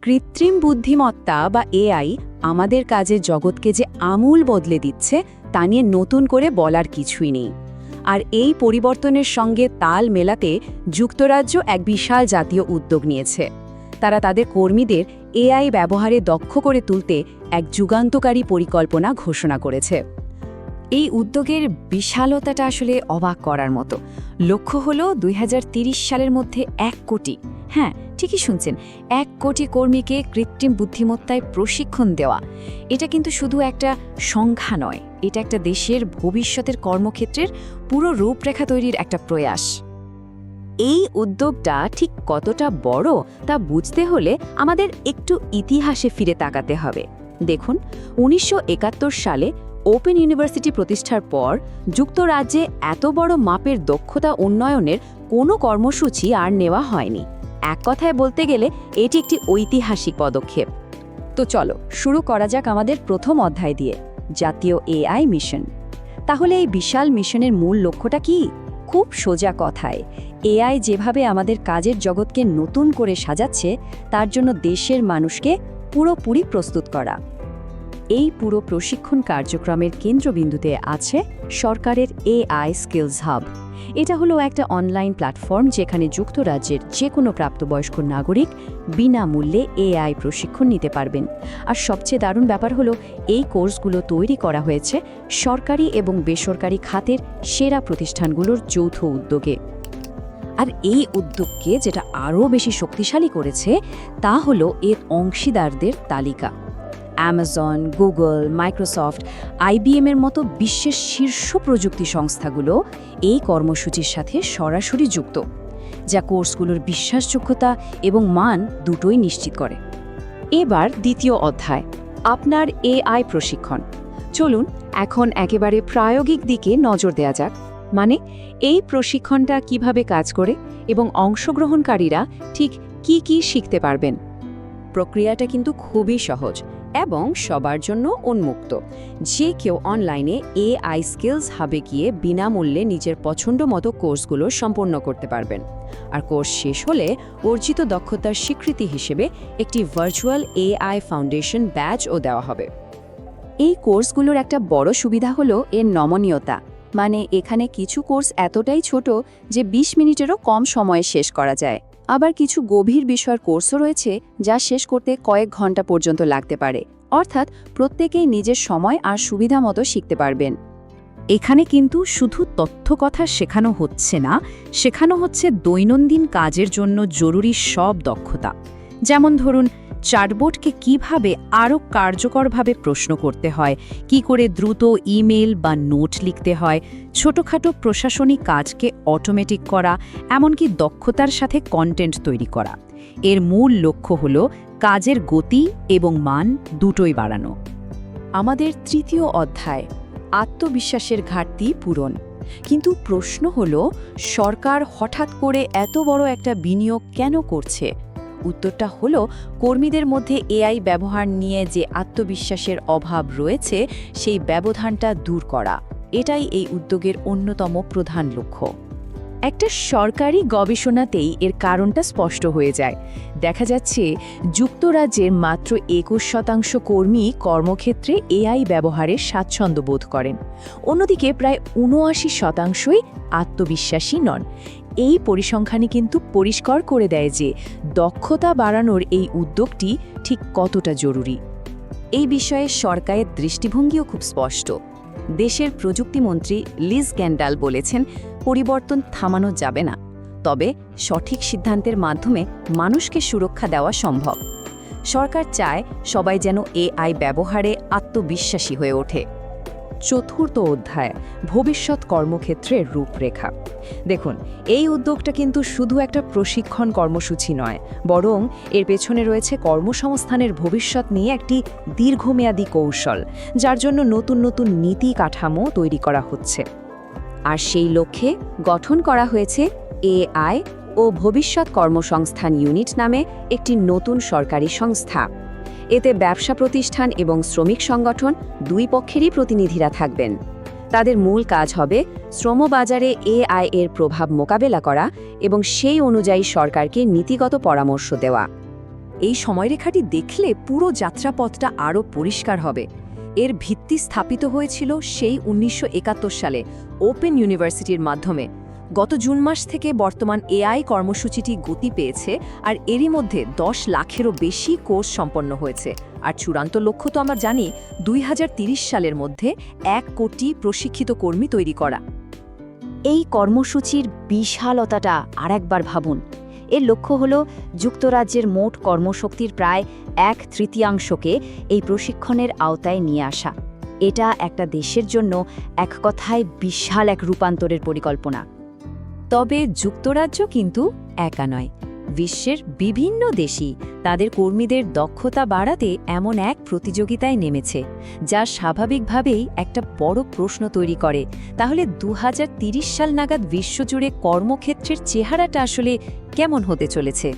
কৃত্রিম বুদ্ধিমত্তা বা এআই আমাদের কাজের জগৎকে যে আমূল বদলে দিচ্ছে তা নিয়ে নতুন করে বলার কিছুই নেই। আর এই পরিবর্তনের সঙ্গে তাল মেলাতে যুক্তরাজ্য এক বিশাল জাতীয় উদ্যোগ নিয়েছে। তারা তাদের কর্মীদের এআই ব্যবহারে দক্ষ করে তুলতে এক যুগান্তকারী পরিকল্পনা ঘোষণা করেছে। এই উদ্যোগের বিশালতাটা আসলে অবাক করার মতো। লক্ষ্য হলো ২০৩০ সালের মধ্যে ১ কোটি, হ্যাঁ ঠিকই শুনছেন, ১ কোটি কর্মীকে কৃত্রিম বুদ্ধিমত্তায় প্রশিক্ষণ দেওয়া। এটা কিন্তু শুধু একটা সংখ্যা নয়, এটা একটা দেশের ভবিষ্যতের কর্মক্ষেত্রের পুরো রূপরেখা তৈরির একটা প্রয়াস। এই উদ্যোগটা ঠিক কতটা বড় তা বুঝতে হলে আমাদের একটু ইতিহাসে ফিরে তাকাতে হবে। দেখুন, ১৯৭১ সালে ওপেন ইউনিভার্সিটি প্রতিষ্ঠার পর যুক্তরাজ্যে এত বড় মাপের দক্ষতা উন্নয়নের কোনো কর্মসূচি আর নেওয়া হয়নি। এক কথায় বলতে গেলে এটি একটি ঐতিহাসিক পদক্ষেপ। তো চলো শুরু করা যাক আমাদের প্রথম অধ্যায় দিয়ে, জাতীয় এআই মিশন। তাহলে এই বিশাল মিশনের মূল লক্ষ্যটা কি? খুব সোজা কথায়, এআই যেভাবে আমাদের কাজের জগৎকে নতুন করে সাজাচ্ছে তার জন্য দেশের মানুষকে পুরোপুরি প্রস্তুত করা। এই পুরো প্রশিক্ষণ কার্যক্রমের কেন্দ্রবিন্দুতে আছে সরকারের এআই স্কিলস হাব। এটা হলো একটা অনলাইন প্ল্যাটফর্ম যেখানে যুক্তরাজ্যের যে কোনো প্রাপ্তবয়স্ক নাগরিক বিনামূল্যে এআই প্রশিক্ষণ নিতে পারবেন। আর সবচেয়ে দারুণ ব্যাপার হলো এই কোর্সগুলো তৈরি করা হয়েছে সরকারি এবং বেসরকারি খাতের সেরা প্রতিষ্ঠানগুলোর যৌথ উদ্যোগে। আর এই উদ্যোগকে যেটা আরও বেশি শক্তিশালী করেছে তা হলো এর অংশীদারদের তালিকা। অ্যামাজন, গুগল, মাইক্রোসফট, আইবিএমের মতো বিশ্বের শীর্ষ প্রযুক্তি সংস্থাগুলো এই কর্মসূচির সাথে সরাসরি যুক্ত, যা কোর্সগুলোর বিশ্বাসযোগ্যতা এবং মান দুটোই নিশ্চিত করে। এবার দ্বিতীয় অধ্যায়, আপনার এআই প্রশিক্ষণ। চলুন এখন একেবারে প্রায়োগিক দিকে নজর দেওয়া যাক। মানে এই প্রশিক্ষণটা কিভাবে কাজ করে এবং অংশগ্রহণকারীরা ঠিক কি শিখতে পারবেন। প্রক্রিয়াটা কিন্তু খুবই সহজ এবং সবার জন্য উন্মুক্ত। যে কেউ অনলাইনে এআই স্কিলস হাবে গিয়ে বিনামূল্যে নিজের পছন্দ মতো কোর্সগুলো সম্পন্ন করতে পারবেন। আর কোর্স শেষ হলে অর্জিত দক্ষতার স্বীকৃতি হিসেবে একটি ভার্চুয়াল এআই ফাউন্ডেশন ব্যাজও দেওয়া হবে। এই কোর্সগুলোর একটা বড় সুবিধা হলো এর নমনীয়তা। মানে এখানে কিছু কোর্স এতটাই ছোট যে ২০ মিনিটেরও কম সময়ে শেষ করা যায়। আবার কিছু গভীর বিষয়ের কোর্সও রয়েছে যা শেষ করতে কয়েক ঘন্টা পর্যন্ত লাগতে পারে। অর্থাৎ প্রত্যেকেই নিজের সময় আর সুবিধা মতো শিখতে পারবেন। এখানে কিন্তু শুধু তথ্য কথা শেখানো হচ্ছে না, শেখানো হচ্ছে দৈনন্দিন কাজের জন্য জরুরি সব দক্ষতা। যেমন ধরুন, চ্যাটবটকে কিভাবে আরও কার্যকরভাবে প্রশ্ন করতে হয়, কি করে দ্রুত ইমেল বা নোট লিখতে হয়, ছোটখাটো প্রশাসনিক কাজকে অটোমেটিক করা, এমনকি দক্ষতার সাথে কন্টেন্ট তৈরি করা। এর মূল লক্ষ্য হল কাজের গতি এবং মান দুটোই বাড়ানো। আমাদের তৃতীয় অধ্যায়, আত্মবিশ্বাসের ঘাটতি পূরণ। কিন্তু প্রশ্ন হল, সরকার হঠাৎ করে এত বড় একটা বিনিয়োগ কেন করছে? উত্তরটা হলো কর্মীদের মধ্যে এআই ব্যবহার নিয়ে যে আত্মবিশ্বাসের অভাব রয়েছে সেই ব্যবধানটা দূর করা। এটাই এই উদ্যোগের অন্যতম প্রধান লক্ষ্য। একটা সরকারি গবেষণাতেই এর কারণটা স্পষ্ট হয়ে যায়। দেখা যাচ্ছে যুক্তরাজ্যের মাত্র ২১% কর্মী কর্মক্ষেত্রে এআই ব্যবহারে স্বাচ্ছন্দ্য বোধ করেন। অন্যদিকে প্রায় ৭৯%ই আত্মবিশ্বাসী নন। এই পরিসংখ্যানই কিন্তু পরিষ্কার করে দেয় যে দক্ষতা বাড়ানোর এই উদ্যোগটি ঠিক কতটা জরুরি। এই বিষয়ে সরকারের দৃষ্টিভঙ্গিও খুব স্পষ্ট। দেশের প্রযুক্তিমন্ত্রী লিজ ক্যান্ডাল বলেছেন, পরিবর্তন থামানো যাবে না, তবে সঠিক সিদ্ধান্তের মাধ্যমে মানুষকে সুরক্ষা দেওয়া সম্ভব। সরকার চায় সবাই যেন এআই ব্যবহারে আত্মবিশ্বাসী হয়ে ওঠে। চতুর্থ অধ্যায়, ভবিষ্যৎ কর্মক্ষেত্রের রূপরেখা। দেখুন, এই উদ্যোগটা কিন্তু শুধু একটা প্রশিক্ষণ কর্মসূচি নয়, বরং এর পেছনে রয়েছে কর্মসংস্থানের ভবিষ্যৎ নিয়ে একটি দীর্ঘমেয়াদী কৌশল, যার জন্য নতুন নতুন নীতি কাঠামো তৈরি করা হচ্ছে। আর সেই লক্ষ্যে গঠন করা হয়েছে এআই ও ভবিষ্যৎ কর্মসংস্থান ইউনিট নামে একটি নতুন সরকারি সংস্থা। এতে ব্যবসা প্রতিষ্ঠান এবং শ্রমিক সংগঠন দুই পক্ষেরই প্রতিনিধিরা থাকবেন। তাদের মূল কাজ হবে শ্রমবাজারে এআই এর প্রভাব মোকাবেলা করা এবং সেই অনুযায়ী সরকারকে নীতিগত পরামর্শ দেওয়া। এই সময়রেখাটি দেখলে পুরো যাত্রাপথটা আরও পরিষ্কার হবে। এর ভিত্তি স্থাপিত হয়েছিল সেই 1971 সালে ওপেন ইউনিভার্সিটির মাধ্যমে। গত জুন মাস থেকে বর্তমান এআই কর্মসূচিটি গতি পেয়েছে, আর এরই মধ্যে 10 লাখেরও বেশি কোর্স সম্পন্ন হয়েছে। আর চূড়ান্ত লক্ষ্য তো আমরা জানি 2030 সালের মধ্যে 1 কোটি প্রশিক্ষিত কর্মী তৈরি করা। এই কর্মসূচির বিশালতাটা আরেকবার ভাবুন। এর লক্ষ্য হল যুক্তরাজ্যের মোট কর্মশক্তির প্রায় 1/3 এই প্রশিক্ষণের আওতায় নিয়ে আসা। এটা একটা দেশের জন্য এক কথায় বিশাল এক রূপান্তরের পরিকল্পনা। তবে যুক্তরাজ্য কিন্তু একা নয়। বিশ্বের বিভিন্ন দেশই তাদের কর্মীদের দক্ষতা বাড়াতে এমন এক প্রতিযোগিতায় নেমেছে, যা স্বাভাবিকভাবেই একটা বড় প্রশ্ন তৈরি করে। তাহলে 2030 সাল নাগাদ বিশ্বজুড়ে কর্মক্ষেত্রের চেহারাটা আসলে কেমন হতে চলেছে?